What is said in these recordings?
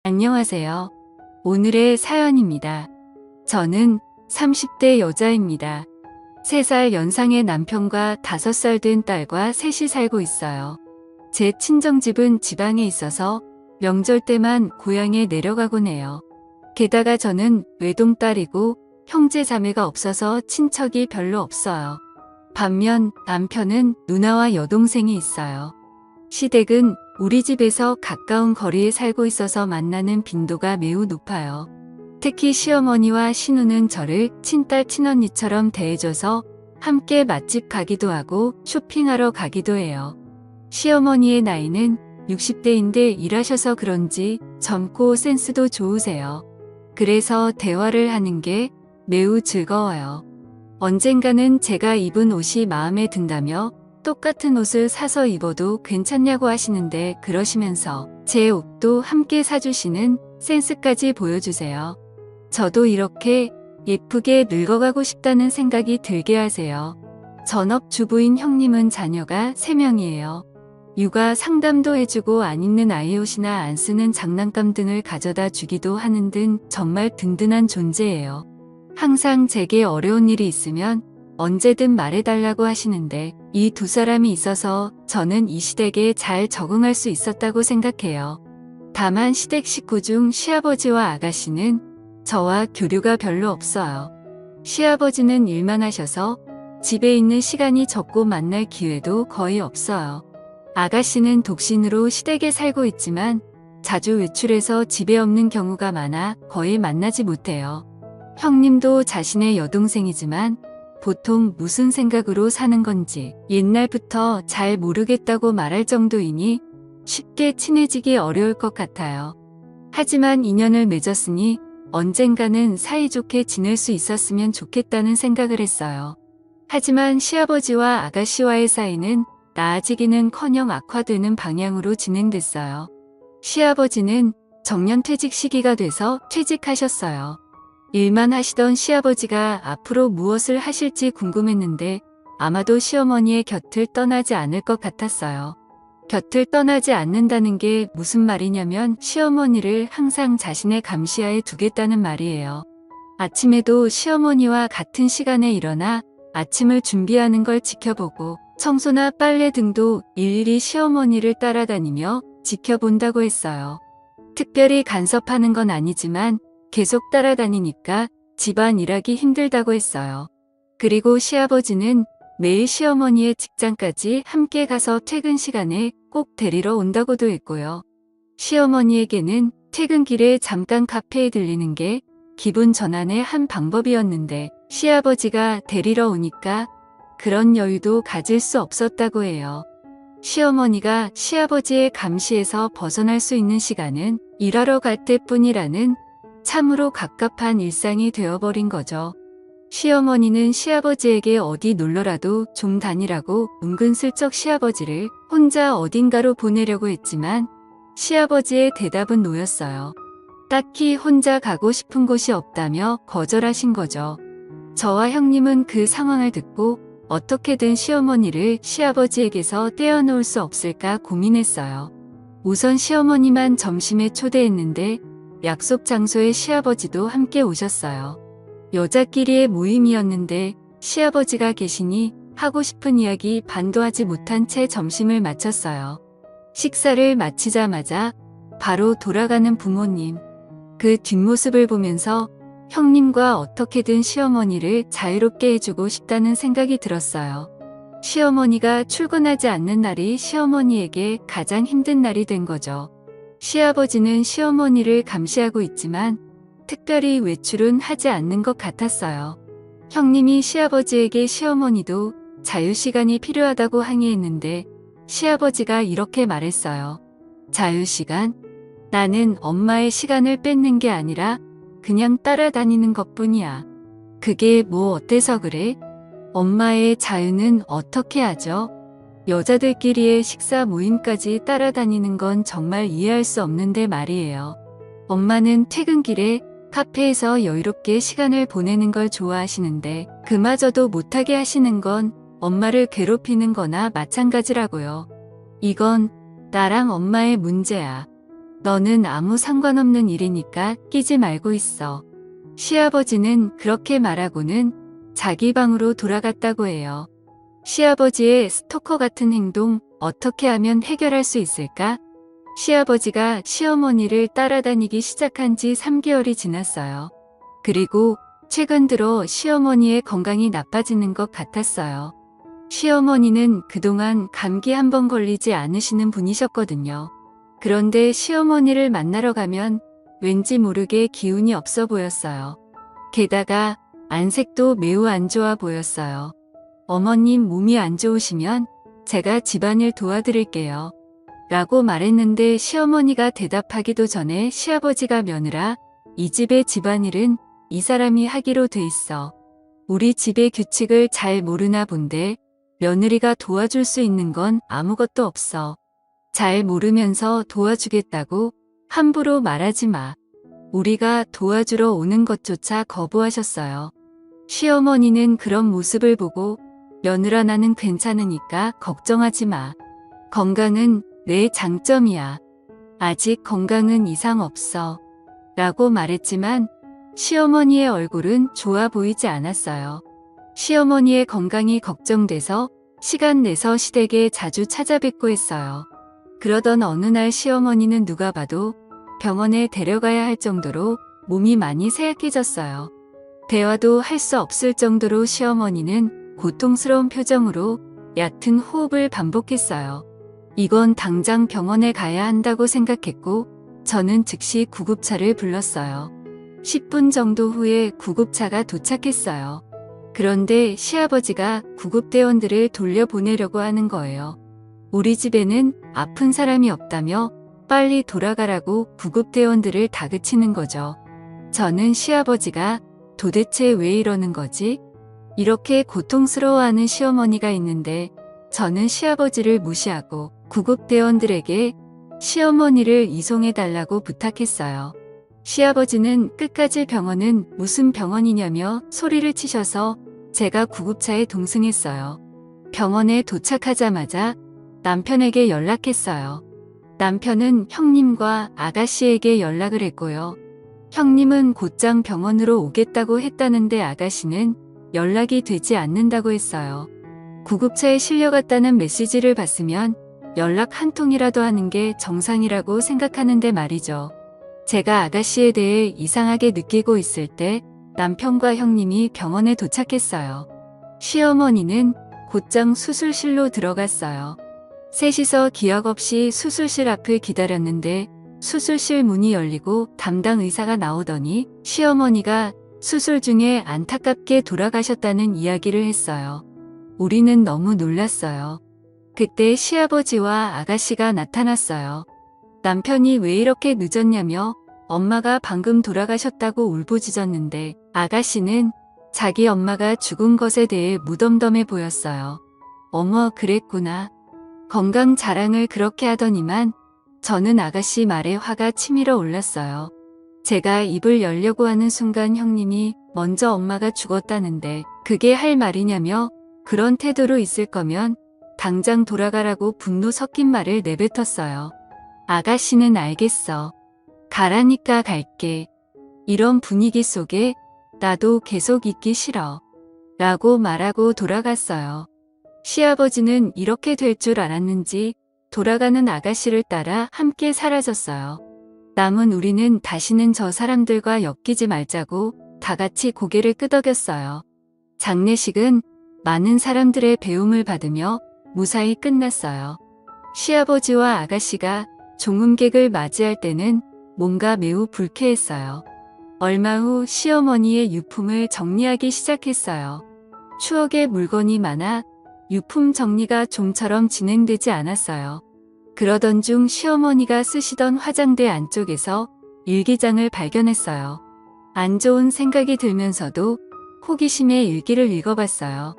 안녕하세요. 오늘의 사연입니다. 저는 30대 여자입니다. 3살 연상의 남편과 5살 된 딸과 셋이 살고 있어요. 제 친정집은 지방에 있어서 명절 때만 고향에 내려가곤 해요. 게다가 저는 외동딸이고 형제 자매가 없어서 친척이 별로 없어요. 반면 남편은 누나와 여동생이 있어요. 시댁은 우리 집에서 가까운 거리에 살고 있어서 만나는 빈도가 매우 높아요. 특히 시어머니와 신우는 저를 친딸 친언니처럼 대해줘서 함께 맛집 가기도 하고 쇼핑하러 가기도 해요. 시어머니의 나이는 60대인데 일하셔서 그런지 젊고 센스도 좋으세요. 그래서 대화를 하는 게 매우 즐거워요. 언젠가는 제가 입은 옷이 마음에 든다며 똑같은 옷을 사서 입어도 괜찮냐고 하시는데 그러시면서 제 옷도 함께 사주시는 센스까지 보여주세요. 저도 이렇게 예쁘게 늙어가고 싶다는 생각이 들게 하세요. 전업주부인 형님은 자녀가 3명이에요. 육아 상담도 해주고 안 입는 아이 옷이나 안 쓰는 장난감 등을 가져다 주기도 하는 등 정말 든든한 존재예요. 항상 제게 어려운 일이 있으면 언제든 말해달라고 하시는데 이 2사람이 있어서 저는 이 시댁에 잘 적응할 수 있었다고 생각해요. 다만 시댁 식구 중 시아버지와 아가씨는 저와 교류가 별로 없어요. 시아버지는 일만 하셔서 집에 있는 시간이 적고 만날 기회도 거의 없어요. 아가씨는 독신으로 시댁에 살고 있지만 자주 외출해서 집에 없는 경우가 많아 거의 만나지 못해요. 형님도 자신의 여동생이지만 보통 무슨 생각으로 사는 건지 옛날부터 잘 모르겠다고 말할 정도이니 쉽게 친해지기 어려울 것 같아요. 하지만 인연을 맺었으니 언젠가는 사이좋게 지낼 수 있었으면 좋겠다는 생각을 했어요. 하지만 시아버지와 아가씨와의 사이는 나아지기는커녕 악화되는 방향으로 진행됐어요. 시아버지는 정년퇴직 시기가 돼서 퇴직하셨어요. 일만 하시던 시아버지가 앞으로 무엇을 하실지 궁금했는데 아마도 시어머니의 곁을 떠나지 않을 것 같았어요. 곁을 떠나지 않는다는 게 무슨 말이냐면 시어머니를 항상 자신의 감시하에 두겠다는 말이에요. 아침에도 시어머니와 같은 시간에 일어나 아침을 준비하는 걸 지켜보고 청소나 빨래 등도 일일이 시어머니를 따라다니며 지켜본다고 했어요. 특별히 간섭하는 건 아니지만 계속 따라다니니까 집안 일하기 힘들다고 했어요. 그리고 시아버지는 매일 시어머니의 직장까지 함께 가서 퇴근 시간에 꼭 데리러 온다고도 했고요. 시어머니에게는 퇴근길에 잠깐 카페에 들리는 게 기분 전환의 한 방법이었는데 시아버지가 데리러 오니까 그런 여유도 가질 수 없었다고 해요. 시어머니가 시아버지의 감시에서 벗어날 수 있는 시간은 일하러 갈 때뿐이라는 참으로 갑갑한 일상이 되어버린 거죠. 시어머니는 시아버지에게 어디 놀러라도 좀 다니라고 은근슬쩍 시아버지를 혼자 어딘가로 보내려고 했지만 시아버지의 대답은 노였어요. 딱히 혼자 가고 싶은 곳이 없다며 거절하신 거죠. 저와 형님은 그 상황을 듣고 어떻게든 시어머니를 시아버지에게서 떼어놓을 수 없을까 고민했어요. 우선 시어머니만 점심에 초대했는데 약속 장소에 시아버지도 함께 오셨어요. 여자끼리의 모임이었는데 시아버지가 계시니 하고 싶은 이야기 반도 하지 못한 채 점심을 마쳤어요. 식사를 마치자마자 바로 돌아가는 부모님. 그 뒷모습을 보면서 형님과 어떻게든 시어머니를 자유롭게 해주고 싶다는 생각이 들었어요. 시어머니가 출근하지 않는 날이 시어머니에게 가장 힘든 날이 된 거죠. 시아버지는 시어머니를 감시하고 있지만 특별히 외출은 하지 않는 것 같았어요. 형님이 시아버지에게 시어머니도 자유시간이 필요하다고 항의했는데 시아버지가 이렇게 말했어요. 자유시간? 나는 엄마의 시간을 뺏는 게 아니라 그냥 따라다니는 것뿐이야. 그게 뭐 어때서 그래? 엄마의 자유는 어떻게 하죠? 여자들끼리의 식사 모임까지 따라다니는 건 정말 이해할 수 없는데 말이에요. 엄마는 퇴근길에 카페에서 여유롭게 시간을 보내는 걸 좋아하시는데 그마저도 못하게 하시는 건 엄마를 괴롭히는 거나 마찬가지라고요. 이건 나랑 엄마의 문제야. 너는 아무 상관없는 일이니까 끼지 말고 있어. 시아버지는 그렇게 말하고는 자기 방으로 돌아갔다고 해요. 시아버지의 스토커 같은 행동 어떻게 하면 해결할 수 있을까? 시아버지가 시어머니를 따라다니기 시작한 지 3개월이 지났어요. 그리고 최근 들어 시어머니의 건강이 나빠지는 것 같았어요. 시어머니는 그동안 감기 한 번 걸리지 않으시는 분이셨거든요. 그런데 시어머니를 만나러 가면 왠지 모르게 기운이 없어 보였어요. 게다가 안색도 매우 안 좋아 보였어요. 어머님 몸이 안 좋으시면 제가 집안일 도와드릴게요. 라고 말했는데 시어머니가 대답하기도 전에 시아버지가 며느라, 이 집의 집안일은 이 사람이 하기로 돼 있어. 우리 집의 규칙을 잘 모르나 본데 며느리가 도와줄 수 있는 건 아무것도 없어. 잘 모르면서 도와주겠다고 함부로 말하지 마. 우리가 도와주러 오는 것조차 거부하셨어요. 시어머니는 그런 모습을 보고 며느라 나는 괜찮으니까 걱정하지 마. 건강은 내 장점이야. 아직 건강은 이상 없어. 라고 말했지만 시어머니의 얼굴은 좋아 보이지 않았어요. 시어머니의 건강이 걱정돼서 시간 내서 시댁에 자주 찾아뵙고 했어요. 그러던 어느 날 시어머니는 누가 봐도 병원에 데려가야 할 정도로 몸이 많이 쇠약해졌어요. 대화도 할 수 없을 정도로 시어머니는 고통스러운 표정으로 얕은 호흡을 반복했어요. 이건 당장 병원에 가야 한다고 생각했고 저는 즉시 구급차를 불렀어요. 10분 정도 후에 구급차가 도착했어요. 그런데 시아버지가 구급대원들을 돌려보내려고 하는 거예요. 우리 집에는 아픈 사람이 없다며 빨리 돌아가라고 구급대원들을 다그치는 거죠. 저는 시아버지가 도대체 왜 이러는 거지? 이렇게 고통스러워하는 시어머니가 있는데 저는 시아버지를 무시하고 구급대원들에게 시어머니를 이송해달라고 부탁했어요. 시아버지는 끝까지 병원은 무슨 병원이냐며 소리를 치셔서 제가 구급차에 동승했어요. 병원에 도착하자마자 남편에게 연락했어요. 남편은 형님과 아가씨에게 연락을 했고요. 형님은 곧장 병원으로 오겠다고 했다는데 아가씨는 연락이 되지 않는다고 했어요. 구급차에 실려갔다는 메시지를 봤으면 연락 한 통이라도 하는 게 정상이라고 생각하는데 말이죠. 제가 아가씨에 대해 이상하게 느끼고 있을 때 남편과 형님이 병원에 도착했어요. 시어머니는 곧장 수술실로 들어갔어요. 셋이서 기억 없이 수술실 앞을 기다렸는데 수술실 문이 열리고 담당 의사가 나오더니 시어머니가 수술 중에 안타깝게 돌아가셨다는 이야기를 했어요. 우리는 너무 놀랐어요. 그때 시아버지와 아가씨가 나타났어요. 남편이 왜 이렇게 늦었냐며 엄마가 방금 돌아가셨다고 울부짖었는데 아가씨는 자기 엄마가 죽은 것에 대해 무덤덤해 보였어요. 어머, 그랬구나. 건강 자랑을 그렇게 하더니만 저는 아가씨 말에 화가 치밀어 올랐어요. 제가 입을 열려고 하는 순간 형님이 먼저 엄마가 죽었다는데 그게 할 말이냐며 그런 태도로 있을 거면 당장 돌아가라고 분노 섞인 말을 내뱉었어요. 아가씨는 알겠어. 가라니까 갈게. 이런 분위기 속에 나도 계속 있기 싫어. 라고 말하고 돌아갔어요. 시아버지는 이렇게 될 줄 알았는지 돌아가는 아가씨를 따라 함께 사라졌어요. 남은 우리는 다시는 저 사람들과 엮이지 말자고 다 같이 고개를 끄덕였어요. 장례식은 많은 사람들의 배움을 받으며 무사히 끝났어요. 시아버지와 아가씨가 종음객을 맞이할 때는 뭔가 매우 불쾌했어요. 얼마 후 시어머니의 유품을 정리하기 시작했어요. 추억의 물건이 많아 유품 정리가 좀처럼 진행되지 않았어요. 그러던 중 시어머니가 쓰시던 화장대 안쪽에서 일기장을 발견했어요. 안 좋은 생각이 들면서도 호기심에 일기를 읽어봤어요.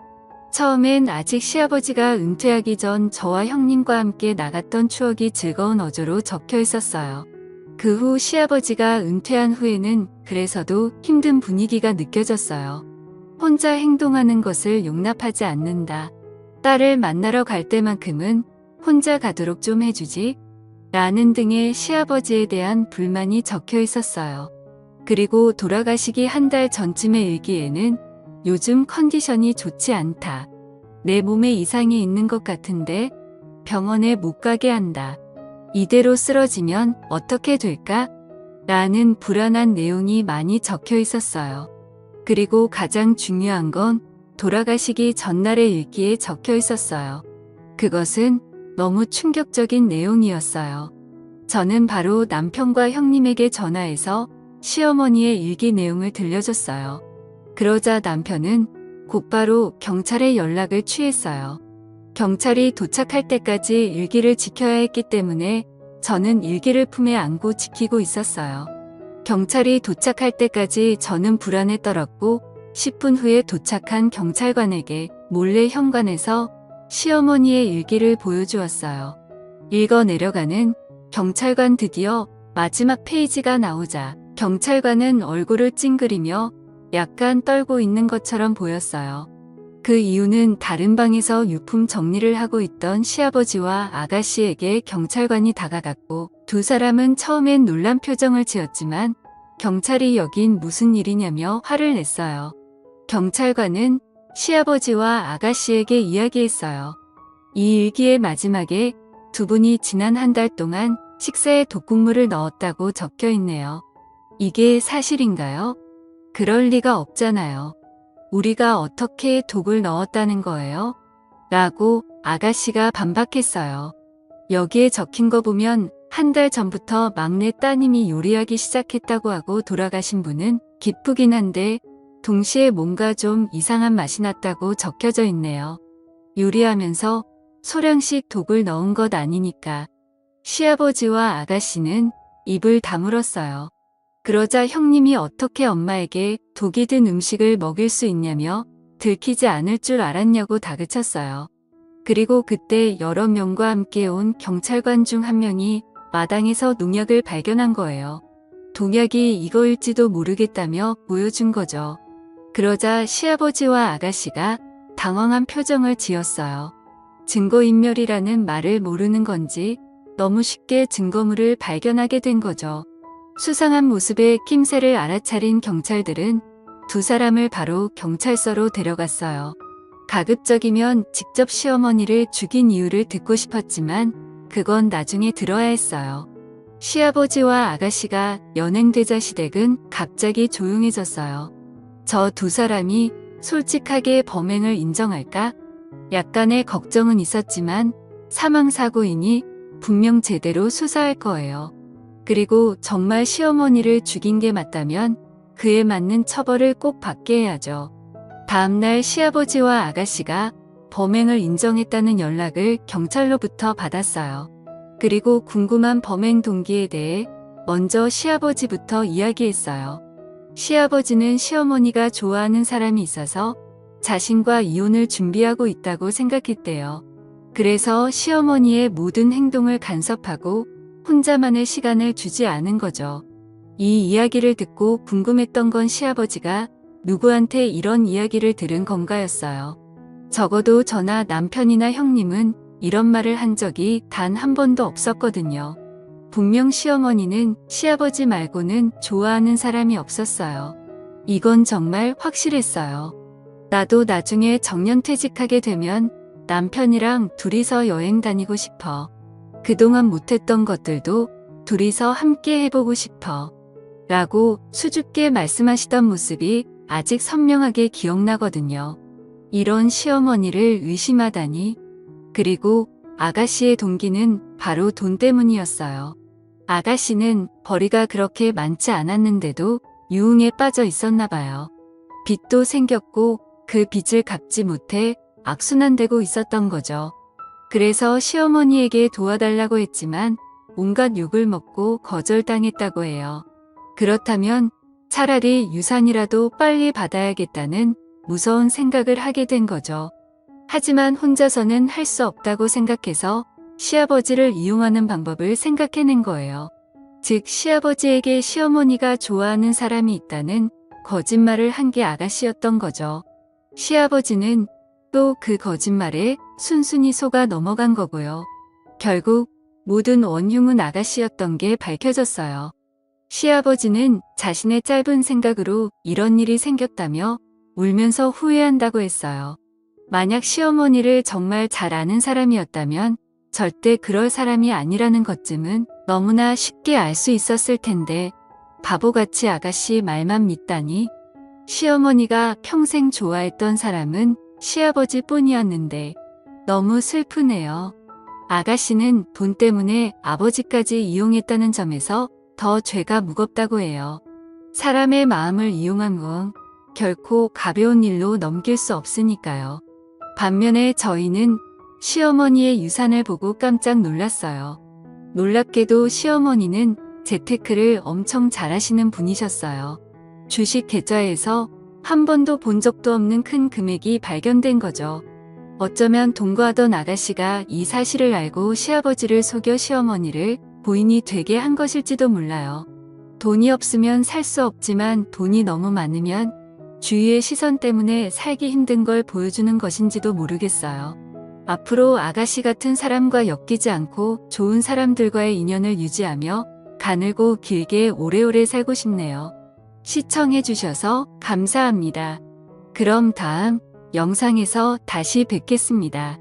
처음엔 아직 시아버지가 은퇴하기 전 저와 형님과 함께 나갔던 추억이 즐거운 어조로 적혀 있었어요. 그 후 시아버지가 은퇴한 후에는 그래서도 힘든 분위기가 느껴졌어요. 혼자 행동하는 것을 용납하지 않는다. 딸을 만나러 갈 때만큼은 혼자 가도록 좀 해주지. 라는 등의 시아버지에 대한 불만이 적혀 있었어요. 그리고 돌아가시기 한 달 전쯤의 일기에는 요즘 컨디션이 좋지 않다. 내 몸에 이상이 있는 것 같은데 병원에 못 가게 한다. 이대로 쓰러지면 어떻게 될까? 라는 불안한 내용이 많이 적혀 있었어요. 그리고 가장 중요한 건 돌아가시기 전날의 일기에 적혀 있었어요. 그것은 너무 충격적인 내용이었어요. 저는 바로 남편과 형님에게 전화해서 시어머니의 일기 내용을 들려줬어요. 그러자 남편은 곧바로 경찰에 연락을 취했어요. 경찰이 도착할 때까지 일기를 지켜야 했기 때문에 저는 일기를 품에 안고 지키고 있었어요. 경찰이 도착할 때까지 저는 불안에 떨었고 10분 후에 도착한 경찰관에게 몰래 현관에서 시어머니의 일기를 보여주었어요. 읽어 내려가는 경찰관. 드디어 마지막 페이지가 나오자 경찰관은 얼굴을 찡그리며 약간 떨고 있는 것처럼 보였어요. 그 이유는 다른 방에서 유품 정리를 하고 있던 시아버지와 아가씨에게 경찰관이 다가갔고 두 사람은 처음엔 놀란 표정을 지었지만 경찰이 여긴 무슨 일이냐며 화를 냈어요. 경찰관은 시아버지와 아가씨에게 이야기했어요. 이 일기의 마지막에 두 분이 지난 한 달 동안 식사에 독극물을 넣었다고 적혀 있네요. 이게 사실인가요? 그럴 리가 없잖아요. 우리가 어떻게 독을 넣었다는 거예요? 라고 아가씨가 반박했어요. 여기에 적힌 거 보면 한 달 전부터 막내 따님이 요리하기 시작했다고 하고 돌아가신 분은 기쁘긴 한데 동시에 뭔가 좀 이상한 맛이 났다고 적혀져 있네요. 요리하면서 소량씩 독을 넣은 것 아니니까. 시아버지와 아가씨는 입을 다물었어요. 그러자 형님이 어떻게 엄마에게 독이 든 음식을 먹일 수 있냐며 들키지 않을 줄 알았냐고 다그쳤어요. 그리고 그때 여러 명과 함께 온 경찰관 중 한 명이 마당에서 농약을 발견한 거예요. 농약이 이거일지도 모르겠다며 보여준 거죠. 그러자 시아버지와 아가씨가 당황한 표정을 지었어요. 증거인멸이라는 말을 모르는 건지 너무 쉽게 증거물을 발견하게 된 거죠. 수상한 모습에 낌새를 알아차린 경찰들은 두 사람을 바로 경찰서로 데려갔어요. 가급적이면 직접 시어머니를 죽인 이유를 듣고 싶었지만 그건 나중에 들어야 했어요. 시아버지와 아가씨가 연행되자 시댁은 갑자기 조용해졌어요. 저 두 사람이 솔직하게 범행을 인정할까? 약간의 걱정은 있었지만 사망사고이니 분명 제대로 수사할 거예요. 그리고 정말 시어머니를 죽인 게 맞다면 그에 맞는 처벌을 꼭 받게 해야죠. 다음날 시아버지와 아가씨가 범행을 인정했다는 연락을 경찰로부터 받았어요. 그리고 궁금한 범행 동기에 대해 먼저 시아버지부터 이야기했어요. 시아버지는 시어머니가 좋아하는 사람이 있어서 자신과 이혼을 준비하고 있다고 생각했대요. 그래서 시어머니의 모든 행동을 간섭하고 혼자만의 시간을 주지 않은 거죠. 이 이야기를 듣고 궁금했던 건 시아버지가 누구한테 이런 이야기를 들은 건가였어요. 적어도 저나 남편이나 형님은 이런 말을 한 적이 단 한 번도 없었거든요. 분명 시어머니는 시아버지 말고는 좋아하는 사람이 없었어요. 이건 정말 확실했어요. 나도 나중에 정년퇴직하게 되면 남편이랑 둘이서 여행 다니고 싶어. 그동안 못했던 것들도 둘이서 함께 해보고 싶어. 라고 수줍게 말씀하시던 모습이 아직 선명하게 기억나거든요. 이런 시어머니를 의심하다니. 그리고 아가씨의 동기는 바로 돈 때문이었어요. 아가씨는 벌이가 그렇게 많지 않았는데도 유흥에 빠져 있었나 봐요. 빚도 생겼고 그 빚을 갚지 못해 악순환되고 있었던 거죠. 그래서 시어머니에게 도와달라고 했지만 온갖 욕을 먹고 거절당했다고 해요. 그렇다면 차라리 유산이라도 빨리 받아야겠다는 무서운 생각을 하게 된 거죠. 하지만 혼자서는 할 수 없다고 생각해서 시아버지를 이용하는 방법을 생각해낸 거예요. 즉 시아버지에게 시어머니가 좋아하는 사람이 있다는 거짓말을 한 게 아가씨였던 거죠. 시아버지는 또 그 거짓말에 순순히 속아 넘어간 거고요. 결국 모든 원흉은 아가씨였던 게 밝혀졌어요. 시아버지는 자신의 짧은 생각으로 이런 일이 생겼다며 울면서 후회한다고 했어요. 만약 시어머니를 정말 잘 아는 사람이었다면 절대 그럴 사람이 아니라는 것쯤은 너무나 쉽게 알 수 있었을 텐데 바보같이 아가씨 말만 믿다니. 시어머니가 평생 좋아했던 사람은 시아버지 뿐이었는데 너무 슬프네요. 아가씨는 돈 때문에 아버지까지 이용했다는 점에서 더 죄가 무겁다고 해요. 사람의 마음을 이용한 건 결코 가벼운 일로 넘길 수 없으니까요. 반면에 저희는 시어머니의 유산을 보고 깜짝 놀랐어요. 놀랍게도 시어머니는 재테크를 엄청 잘하시는 분이셨어요. 주식 계좌에서 한 번도 본 적도 없는 큰 금액이 발견된 거죠. 어쩌면 동거하던 아가씨가 이 사실을 알고 시아버지를 속여 시어머니를 고인이 되게 한 것일지도 몰라요. 돈이 없으면 살 수 없지만 돈이 너무 많으면 주위의 시선 때문에 살기 힘든 걸 보여주는 것인지도 모르겠어요. 앞으로 아가씨 같은 사람과 엮이지 않고 좋은 사람들과의 인연을 유지하며 가늘고 길게 오래오래 살고 싶네요. 시청해주셔서 감사합니다. 그럼 다음 영상에서 다시 뵙겠습니다.